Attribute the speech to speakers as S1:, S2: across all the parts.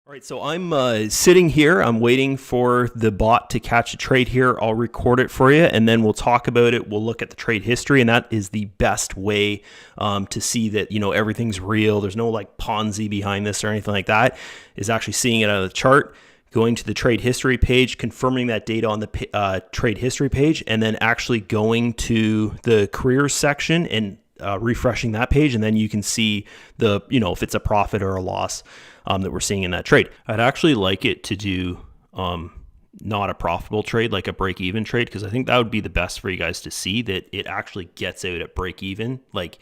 S1: All right, so I'm sitting here. I'm waiting for the bot to catch a trade here. I'll record it for you, and then we'll talk about it. We'll look at the trade history, and that is the best way to see that everything's real. There's no like Ponzi behind this or anything like that. Is actually seeing it on the chart, going to the trade history page, confirming that data on the trade history page, and then actually going to the careers section and refreshing that page, and then you can see the if it's a profit or a loss that we're seeing in that trade. I'd actually like it to do not a profitable trade, like a break-even trade, because I think that would be the best for you guys to see that it actually gets out at break-even. Like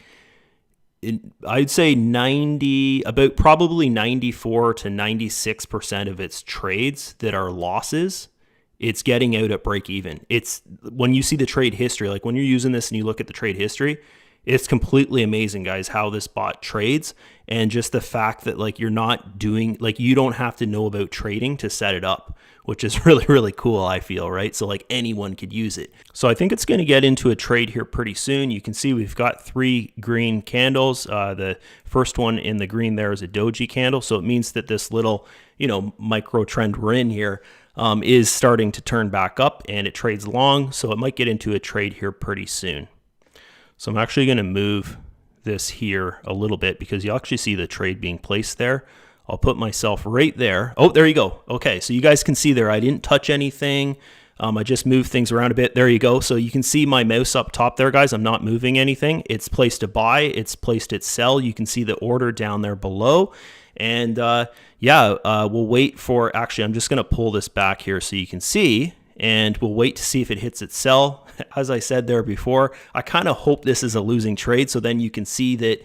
S1: I'd say probably 94 to 96% of its trades that are losses, it's getting out at break-even. It's when you see the trade history, like when you're using this and you look at the trade history, it's completely amazing, guys, how this bot trades, and just the fact that you don't have to know about trading to set it up, which is really, really cool, I feel, right? So anyone could use it. So I think it's going to get into a trade here pretty soon. You can see we've got 3 green candles. The first one in the green there is a doji candle. So it means that this little, micro trend we're in here is starting to turn back up, and it trades long. So it might get into a trade here pretty soon. So I'm actually going to move this here a little bit because you actually see the trade being placed there. I'll put myself right there. Oh, there you go. Okay, so you guys can see there, I didn't touch anything. I just moved things around a bit. There you go. So you can see my mouse up top there, guys. I'm not moving anything. It's placed a buy. It's placed at sell. You can see the order down there below. And we'll wait for, actually, I'm just going to pull this back here so you can see. And we'll wait to see if it hits its sell. As I said there before, I kind of hope this is a losing trade, so then you can see that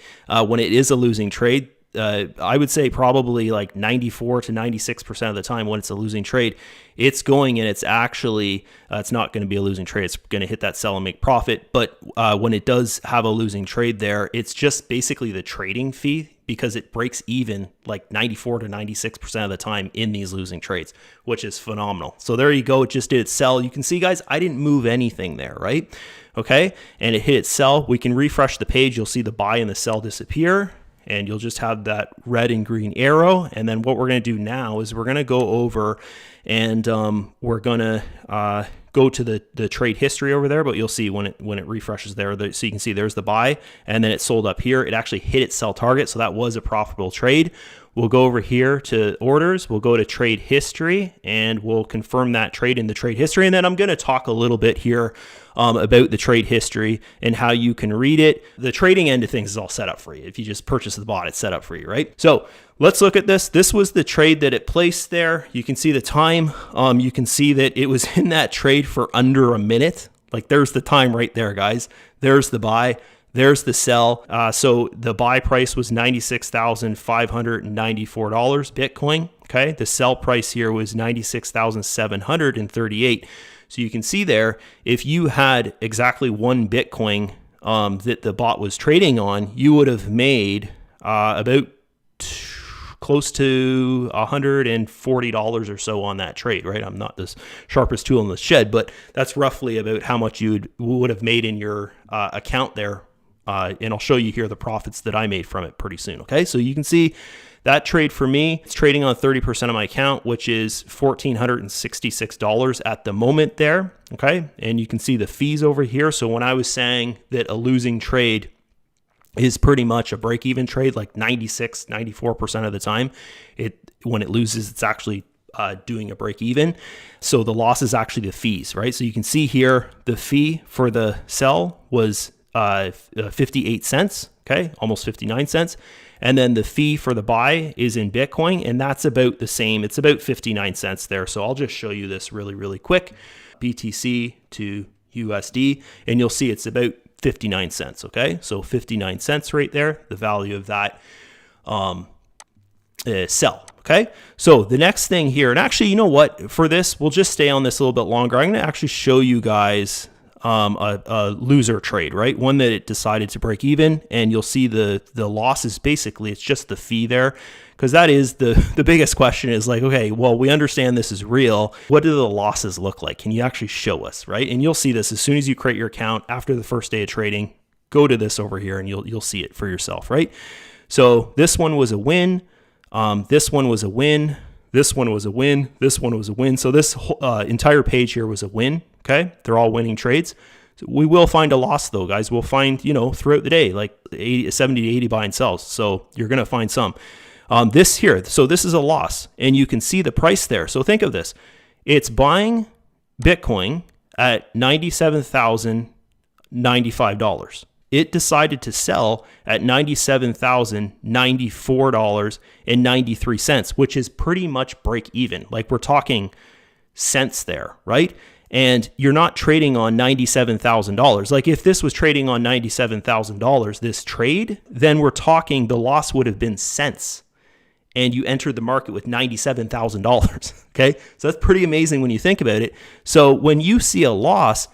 S1: when it is a losing trade, I would say probably like 94 to 96% of the time when it's a losing trade, it's going and it's actually, it's not going to be a losing trade. It's going to hit that sell and make profit. But when it does have a losing trade there, it's just basically the trading fee, because it breaks even like 94 to 96% of the time in these losing trades, which is phenomenal. So there you go. It just did its sell. You can see, guys, I didn't move anything there, right? Okay. And it hit its sell. We can refresh the page. You'll see the buy and the sell disappear, and you'll just have that red and green arrow. And then what we're going to do now is we're going to go over and we're going to go to the trade history over there, but you'll see when it refreshes there, so you can see there's the buy, and then it sold up here. It actually hit its sell target, so that was a profitable trade. We'll go over here to orders, we'll go to trade history, and we'll confirm that trade in the trade history. And then I'm going to talk a little bit here about the trade history and how you can read it. The trading end of things is all set up for you. If you just purchase the bot, it's set up for you, right? So let's look at this. This was the trade that it placed there. You can see the time. You can see that it was in that trade for under a minute. Like there's the time right there, guys. There's the buy. There's the sell. So the buy price was $96,594 Bitcoin. Okay. The sell price here was $96,738. So you can see there, if you had exactly 1 Bitcoin that the bot was trading on, you would have made about close to $140 or so on that trade, right? I'm not the sharpest tool in the shed, but that's roughly about how much you would have made in your account there. And I'll show you here the profits that I made from it pretty soon. Okay, so you can see that trade for me, it's trading on 30% of my account, which is $1,466 at the moment there. Okay, and you can see the fees over here. So when I was saying that a losing trade is pretty much a break-even trade, like 94% of the time, when it loses, it's actually doing a break even. So the loss is actually the fees, right? So you can see here the fee for the sell was 58 cents, okay, almost 59 cents. And then the fee for the buy is in Bitcoin, and that's about the same. It's about 59 cents there. So I'll just show you this really, really quick. BTC to USD, and you'll see it's about 59 cents, okay? So 59 cents right there, the value of that sell, okay? So the next thing here, and actually, you know what? For this, we'll just stay on this a little bit longer. I'm going to actually show you guys a loser trade, right? One that it decided to break even, and you'll see the losses. Basically, it's just the fee there, because that is the biggest question is like, okay, well, we understand this is real. What do the losses look like? Can you actually show us, right? And you'll see this as soon as you create your account after the first day of trading. Go to this over here, and you'll see it for yourself, right? So this one was a win. This one was a win. This one was a win. This one was a win. So this entire page here was a win. Okay. They're all winning trades. So we will find a loss though, guys. We'll find, you know, throughout the day, like 70 to 80 buy and sells. So you're going to find some. This here, so this is a loss, and you can see the price there. So think of this. It's buying Bitcoin at $97,095. It decided to sell at $97,094.93, which is pretty much break even. Like we're talking cents there, right? And you're not trading on $97,000. Like if this was trading on $97,000, this trade, then we're talking the loss would have been cents. And you entered the market with $97,000. Okay. So that's pretty amazing when you think about it. So when you see a loss,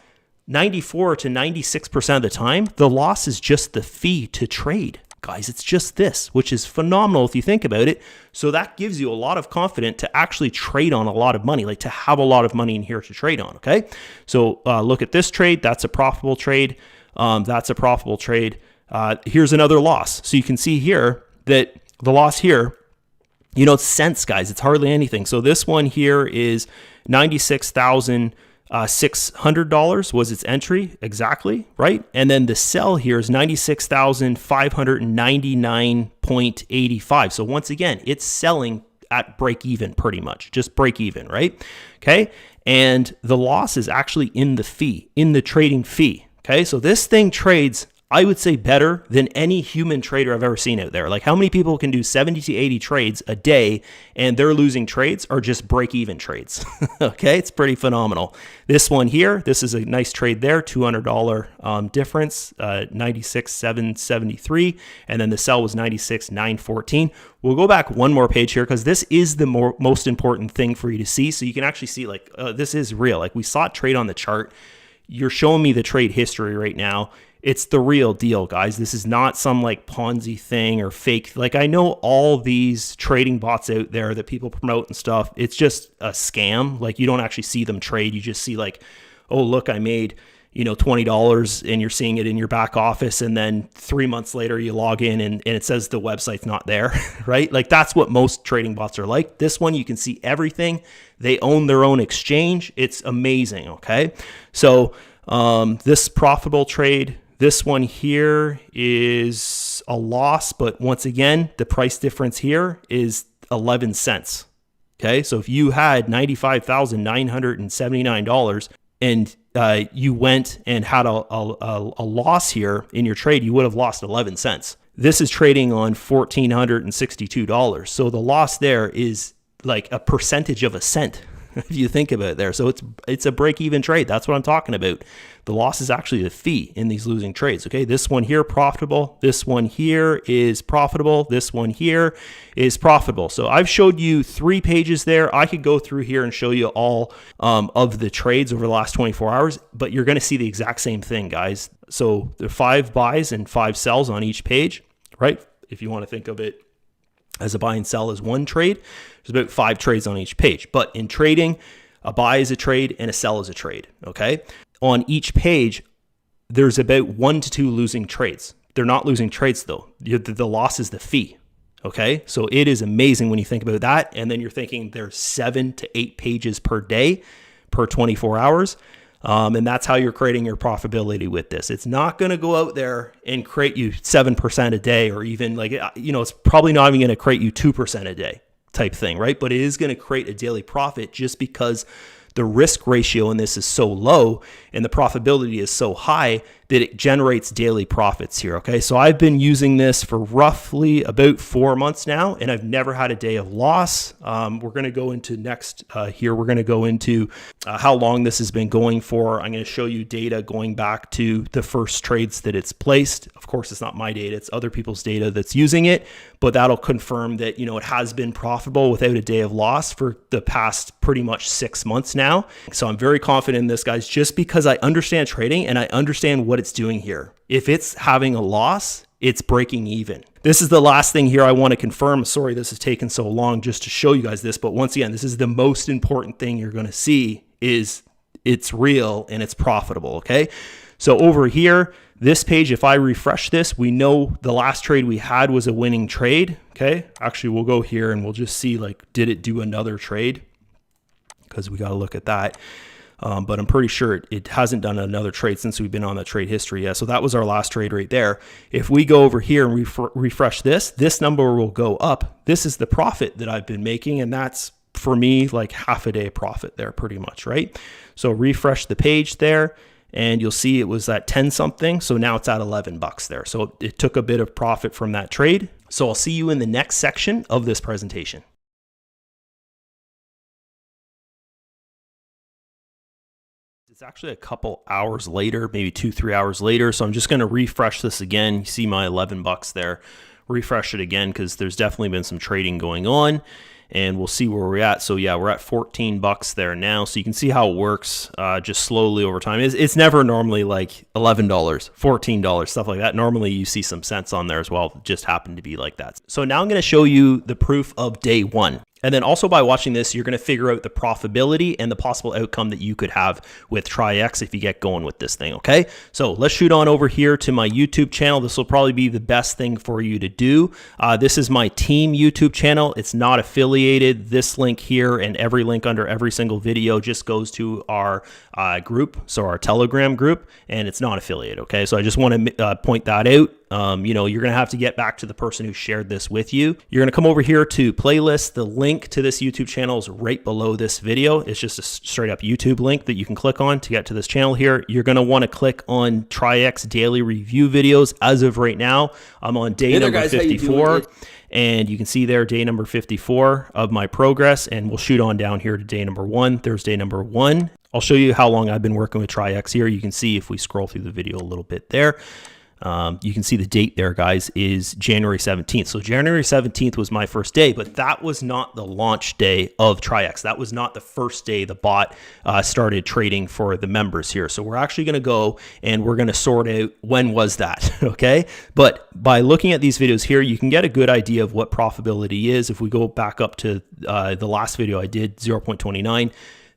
S1: 94 to 96% of the time, the loss is just the fee to trade. Guys, it's just this, which is phenomenal if you think about it. So that gives you a lot of confidence to actually trade on a lot of money, like to have a lot of money in here to trade on. Okay. So look at this trade. That's a profitable trade. That's a profitable trade. Here's another loss. So you can see here that the loss here, you know, it's cents, guys. It's hardly anything. So this one here is $96,600 was its entry exactly, right? And then the sell here is 96,599.85. So once again, it's selling at break even pretty much, just break even, right? Okay. And the loss is actually in the fee, in the trading fee. Okay. So this thing trades, I would say, better than any human trader I've ever seen out there. Like how many people can do 70 to 80 trades a day and their losing trades are just break-even trades? Okay, it's pretty phenomenal. This one here, this is a nice trade there, $200 difference, 96,773, and then the sell was 96,914. We'll go back one more page here because this is the most important thing for you to see. So you can actually see like this is real. Like we saw it trade on the chart. You're showing me the trade history right now. It's the real deal, guys. This is not some like Ponzi thing or fake. Like I know all these trading bots out there that people promote and stuff. It's just a scam. Like you don't actually see them trade. You just see like, oh, look, I made, you know, $20 and you're seeing it in your back office. And then 3 months later you log in and it says the website's not there, right? Like that's what most trading bots are like. This one, you can see everything. They own their own exchange. It's amazing. Okay. So this profitable trade, this one here is a loss, but once again, the price difference here is 11 cents. Okay, so if you had $95,979 and you went and had a loss here in your trade, you would have lost 11 cents. This is trading on $1,462. So the loss there is like a percentage of a cent. If you think about it there. So it's a break-even trade. That's what I'm talking about. The loss is actually the fee in these losing trades. Okay, this one here profitable. This one here is profitable. This one here is profitable. So I've showed you 3 pages there. I could go through here and show you all of the trades over the last 24 hours, but you're going to see the exact same thing, guys. So there are 5 buys and 5 sells on each page, right? If you want to think of it as a buy and sell is one trade, there's about 5 trades on each page. But in trading, a buy is a trade and a sell is a trade, okay? On each page, there's about 1 to 2 losing trades. They're not losing trades though. The loss is the fee, okay? So it is amazing when you think about that. And then you're thinking there's 7 to 8 pages per day, per 24 hours. And that's how you're creating your profitability with this. It's not going to go out there and create you 7% a day, or even like, you know, it's probably not even going to create you 2% a day type thing, right? But it is going to create a daily profit just because the risk ratio in this is so low and the profitability is so high that it generates daily profits here. Okay. So I've been using this for roughly about 4 months now, and I've never had a day of loss. We're going to go into next here. We're going to go into how long this has been going for. I'm going to show you data going back to the first trades that it's placed. Of course, it's not my data. It's other people's data that's using it, but that'll confirm that, you know, it has been profitable without a day of loss for the past pretty much 6 months now. So I'm very confident in this, guys, just because I understand trading and I understand what it's doing here. If it's having a loss, it's breaking even. This is the last thing here I want to confirm. Sorry, this has taken so long just to show you guys this, but once again, this is the most important thing you're going to see is it's real and it's profitable. Okay. So over here, This page, if I refresh this, we know the last trade we had was a winning trade. Okay. Actually, we'll go here and we'll just see, like, did it do another trade? Because we got to look at that. But I'm pretty sure it hasn't done another trade since we've been on the trade history. Yeah, so that was our last trade right there. If we go over here and refresh this number will go up. This is the profit that I've been making, and that's, for me, like half a day profit there pretty much, right? So refresh the page there, and you'll see it was at 10 something. So now it's at 11 bucks there. So it took a bit of profit from that trade. So I'll see you in the next section of this presentation. It's actually a couple hours later, maybe 2-3 hours later. So I'm just going to refresh this again. You see my 11 bucks there. Refresh it again because there's definitely been some trading going on, and we'll see where we're at. So yeah, we're at 14 bucks there now. So you can see how it works just slowly over time. It's never normally like $11, $14, stuff like that. Normally you see some cents on there as well. It just happened to be like that. So now I'm going to show you the proof of day one. And then also by watching this, you're going to figure out the profitability and the possible outcome that you could have with Traiex if you get going with this thing, okay? So let's shoot on over here to my YouTube channel. This will probably be the best thing for you to do. This is my team YouTube channel. It's not affiliated. This link here and every link under every single video just goes to our group, so our Telegram group, and it's not affiliated, okay? So I just want to point that out. You know, you're going to have to get back to the person who shared this with you. You're going to come over here to playlist. The link to this YouTube channel is right below this video. It's just a straight up YouTube link that you can click on to get to this channel here. You're going to want to click on Traiex daily review videos. As of right now, I'm on day number 54. And you can see there day number 54 of my progress, and we'll shoot on down here to day number 1, Thursday number 1. I'll show you how long I've been working with Traiex here. You can see if we scroll through the video a little bit there. You can see the date there, guys, is January 17th. So January 17th was my first day, but that was not the launch day of Traiex. That was not the first day the bot started trading for the members here. So we're actually going to go and we're going to sort out when was that, okay? But by looking at these videos here, you can get a good idea of what profitability is. If we go back up to the last video I did, 0.29,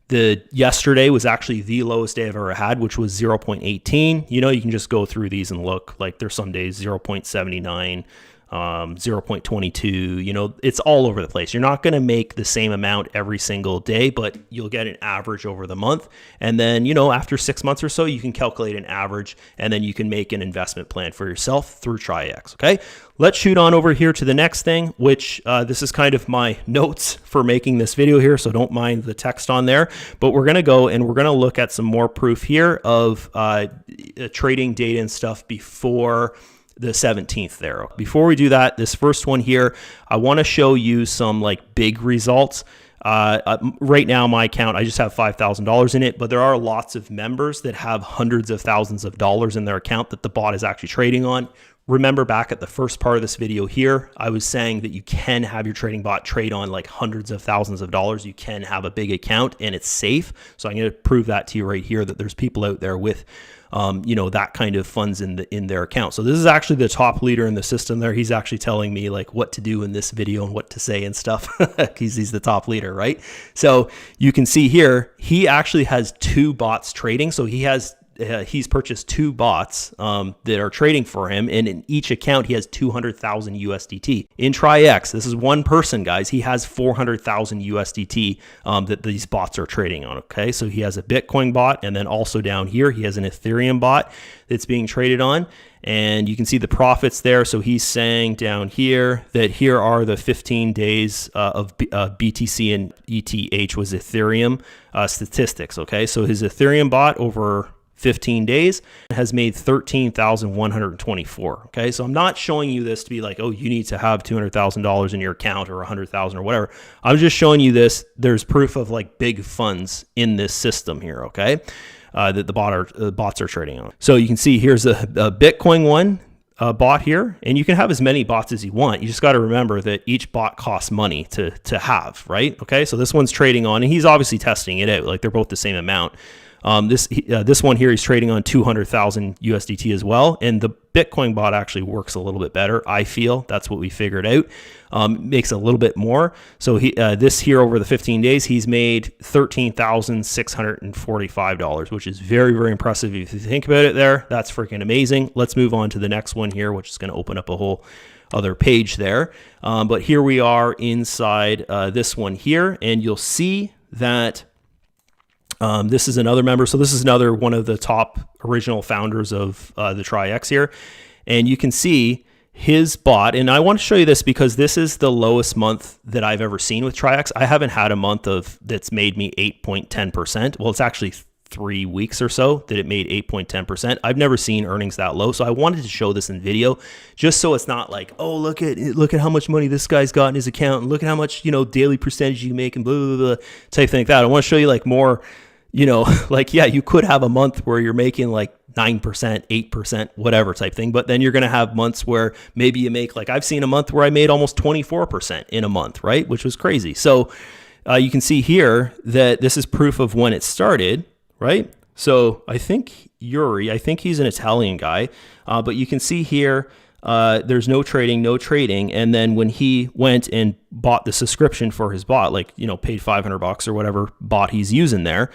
S1: the yesterday was actually the lowest day I've ever had, which was 0.18. You know, you can just go through these and look. Like there's some days 0.79, 0.22, you know, it's all over the place. You're not going to make the same amount every single day, but you'll get an average over the month. And then, you know, after 6 months or so, you can calculate an average and then you can make an investment plan for yourself through Traiex. Okay. Let's shoot on over here to the next thing, which this is kind of my notes for making this video here. So don't mind the text on there, but we're going to go and we're going to look at some more proof here of trading data and stuff before the 17th there. Before we do that, this first one here, I want to show you some like big results. Right now, my account, I just have $5,000 in it, but there are lots of members that have hundreds of thousands of dollars in their account that the bot is actually trading on. Remember back at the first part of this video here, I was saying that you can have your trading bot trade on like hundreds of thousands of dollars. You can have a big account and it's safe. So I'm going to prove that to you right here, that there's people out there with you know, that kind of funds in their account. So this is actually the top leader in the system there. He's actually telling me like what to do in this video and what to say and stuff. He's the top leader, right? So you can see here, he actually has 2 bots trading. So he's purchased 2 bots that are trading for him, and in each account he has 200,000 USDT. In Traiex, this is one person, guys. He has 400,000 USDT that these bots are trading on. Okay, so he has a Bitcoin bot, and then also down here he has an Ethereum bot that's being traded on. And you can see the profits there. So he's saying down here that here are the 15 days of BTC and ETH was Ethereum statistics. Okay, so his Ethereum bot over 15 days has made 13,124. Okay, so I'm not showing you this to be like, oh, you need to have $200,000 in your account or 100,000 or whatever. I'm just showing you this. There's proof of like big funds in this system here. Okay, that the bots are trading on. So you can see here's a Bitcoin one bot here, and you can have as many bots as you want. You just got to remember that each bot costs money to have, right? Okay, so this one's trading on, and he's obviously testing it out. Like they're both the same amount. This one here, he's trading on 200,000 USDT as well. And the Bitcoin bot actually works a little bit better. I feel that's what we figured out. Makes a little bit more. So this here over the 15 days, he's made $13,645, which is very, very impressive. If you think about it there, that's freaking amazing. Let's move on to the next one here, which is going to open up a whole other page there. But here we are inside this one here, and you'll see that this is another member. So this is another one of the top original founders of the Traiex here. And you can see his bot. And I want to show you this because this is the lowest month that I've ever seen with Traiex. I haven't had a month that's made me 8.10%. Well, it's actually 3 weeks or so that it made 8.10%. I've never seen earnings that low. So I wanted to show this in video just so it's not like, oh, look at how much money this guy's got in his account and look at how much, daily percentage you make and blah, blah, blah, type thing like that. I want to show you like more, like, yeah, you could have a month where you're making like 9%, 8%, whatever type thing. But then you're going to have months where maybe you make, like I've seen a month where I made almost 24% in a month, right? Which was crazy. So you can see here that this is proof of when it started, right? So I think he's an Italian guy, but you can see here, there's no trading. And then when he went and bought the subscription for his bot, like, paid $500 or whatever bot he's using there,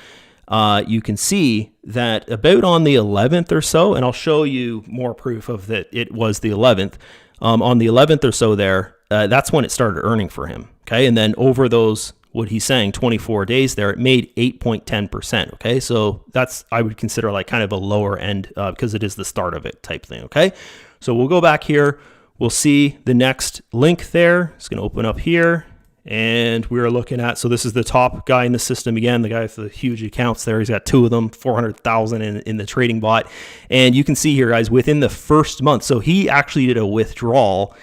S1: you can see that about on the 11th or so, and I'll show you more proof of that it was the 11th, on the 11th or so there, that's when it started earning for him. Okay. And then over those, what he's saying, 24 days there, it made 8.10%. Okay. So that's, I would consider like kind of a lower end because it is the start of it type thing. Okay. So we'll go back here. We'll see the next link there. It's going to open up here. And we're looking at, so this is the top guy in the system again, the guy with the huge accounts there. He's got 2 of them, 400,000 in the trading bot. And you can see here, guys, within the first month. So he actually did a withdrawal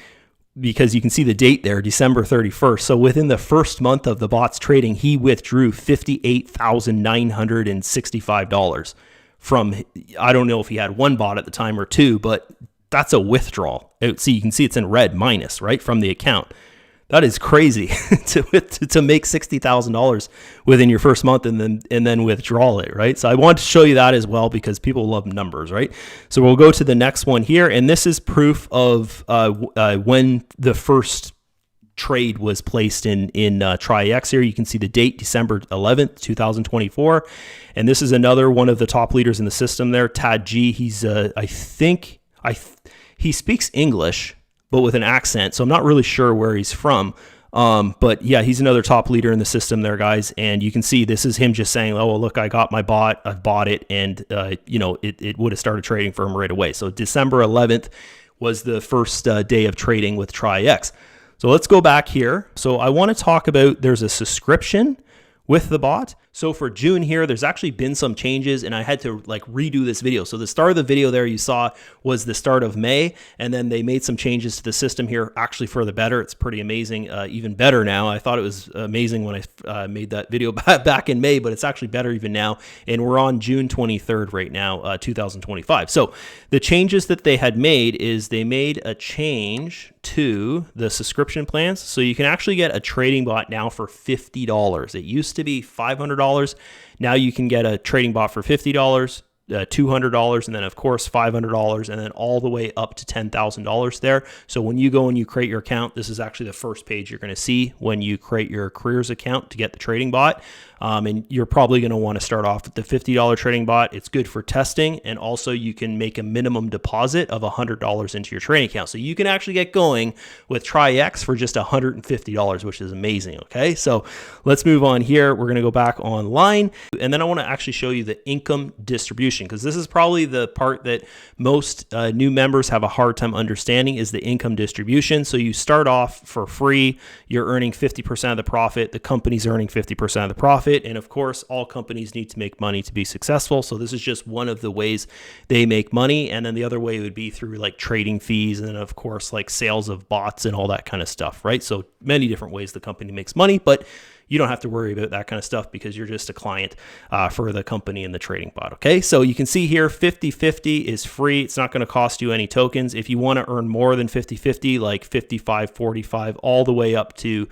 S1: because you can see the date there, December 31st. So within the first month of the bot's trading, he withdrew $58,965 from, I don't know if he had one bot at the time or two, but that's a withdrawal. See, you can see it's in red, minus, right, from the account. That is crazy to make $60,000 within your first month and then withdraw it, right? So I want to show you that as well because people love numbers, right? So we'll go to the next one here, and this is proof of when the first trade was placed in Traiex here. You can see the date, December 11th, 2024, and this is another one of the top leaders in the system there, Tad G. He's he speaks English, but with an accent. So I'm not really sure where he's from. But yeah, he's another top leader in the system there, guys. And you can see this is him just saying, oh, well, look, I got my bot, I've bought it. And, it would have started trading for him right away. So December 11th was the first day of trading with Traiex. So let's go back here. So I want to talk about, there's a subscription with the bot. So for June here, there's actually been some changes and I had to like redo this video. So the start of the video there you saw was the start of May, and then they made some changes to the system here actually for the better. It's pretty amazing, even better now. I thought it was amazing when I made that video back in May, but it's actually better even now. And we're on June 23rd right now, 2025. So the changes that they had made is they made a change to the subscription plans. So you can actually get a trading bot now for $50. It used to be $500. Now you can get a trading bot for $50, $200, and then of course $500, and then all the way up to $10,000 there. So when you go and you create your account, this is actually the first page you're going to see when you create your careers account to get the trading bot. And you're probably going to want to start off with the $50 trading bot. It's good for testing, and also you can make a minimum deposit of $100 into your trading account. So you can actually get going with Traiex for just $150, which is amazing. Okay, so let's move on here. We're going to go back online, and then I want to actually show you the income distribution, because this is probably the part that most new members have a hard time understanding, is the income distribution. So you start off for free, you're earning 50% of the profit, the company's earning 50% of the profit. And of course, all companies need to make money to be successful. So this is just one of the ways they make money. And then the other way would be through like trading fees, and then of course, like sales of bots and all that kind of stuff, right? So many different ways the company makes money, but you don't have to worry about that kind of stuff because you're just a client for the company and the trading bot. Okay, so you can see here 50-50 is free. It's not going to cost you any tokens. If you want to earn more than 50-50, like 55-45, all the way up to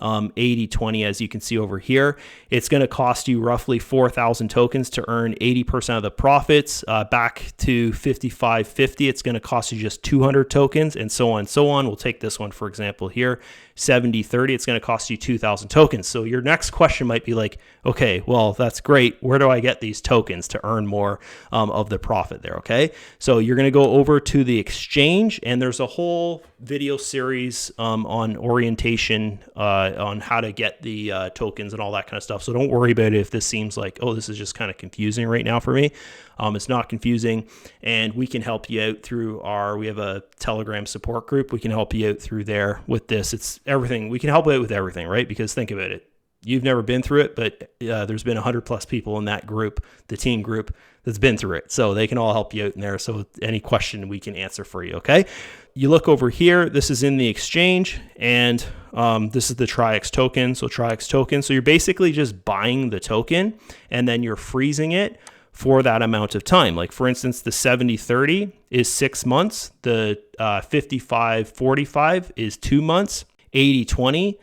S1: 80-20, as you can see over here. It's going to cost you roughly 4,000 tokens to earn 80% of the profits. Back to 55.50, it's going to cost you just 200 tokens, and so on and so on. We'll take this one, for example, here. 70-30, it's going to cost you 2,000 tokens. So your next question might be like, okay, well, that's great. Where do I get these tokens to earn more of the profit there? Okay, so you're going to go over to the exchange, and there's a whole video series on orientation, on how to get the tokens and all that kind of stuff. So don't worry about it if this seems like, oh, this is just kind of confusing right now for me. It's not confusing, and we can help you out through we have a Telegram support group. We can help you out through there with this. It's everything. We can help you out with everything, right? Because think about it. You've never been through it, but there's been 100+ people in that group, the team group, that's been through it. So they can all help you out in there. So any question we can answer for you, okay? You look over here. This is in the exchange, and this is the Traiex token. So Traiex token. So you're basically just buying the token, and then you're freezing it for that amount of time. Like for instance, the 70-30 is 6 months. The 55-45 is 2 months. 80-20,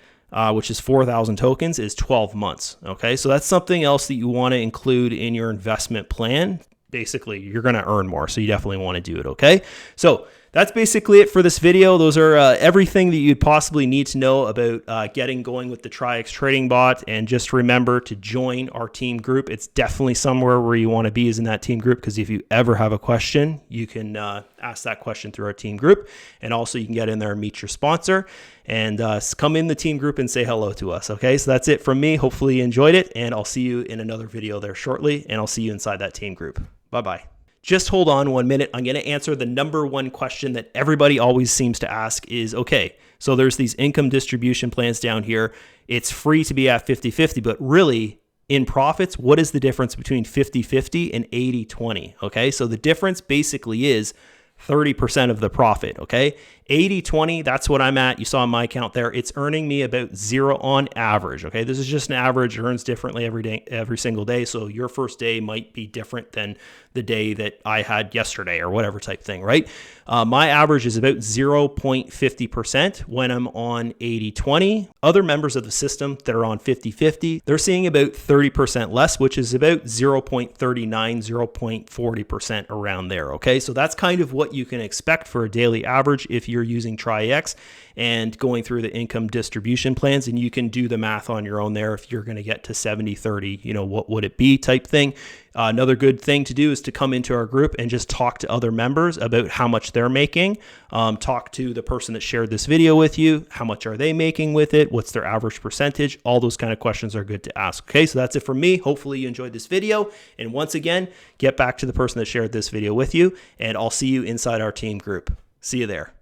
S1: which is 4,000 tokens, is 12 months. Okay, so that's something else that you want to include in your investment plan. Basically, you're going to earn more, so you definitely want to do it. Okay, so that's basically it for this video. Those are everything that you'd possibly need to know about getting going with the Traiex trading bot. And just remember to join our team group. It's definitely somewhere where you want to be, is in that team group, because if you ever have a question, you can ask that question through our team group. And also you can get in there and meet your sponsor and come in the team group and say hello to us. Okay, so that's it from me. Hopefully you enjoyed it, and I'll see you in another video there shortly, and I'll see you inside that team group. Bye-bye. Just hold on 1 minute. I'm going to answer the number one question that everybody always seems to ask is, okay, so there's these income distribution plans down here. It's free to be at 50-50, but really in profits, what is the difference between 50-50 and 80-20? Okay, so the difference basically is 30% of the profit. Okay, 80-20, that's what I'm at. You saw my account there. It's earning me about 0 on average. Okay, this is just an average. It earns differently every day, every single day. So your first day might be different than the day that I had yesterday or whatever type thing, right? My average is about 0.50% when I'm on 80-20. Other members of the system that are on 50-50, they're seeing about 30% less, which is about 0.39, 0.40% around there. Okay, so that's kind of what you can expect for a daily average if you're using Traiex and going through the income distribution plans. And you can do the math on your own there. If you're going to get to 70-30, you know, what would it be type thing. Another good thing to do is to come into our group and just talk to other members about how much they're making. Talk to the person that shared this video with you. How much are they making with it? What's their average percentage? All those kind of questions are good to ask. Okay, so that's it from me. Hopefully you enjoyed this video. And once again, get back to the person that shared this video with you, and I'll see you inside our team group. See you there.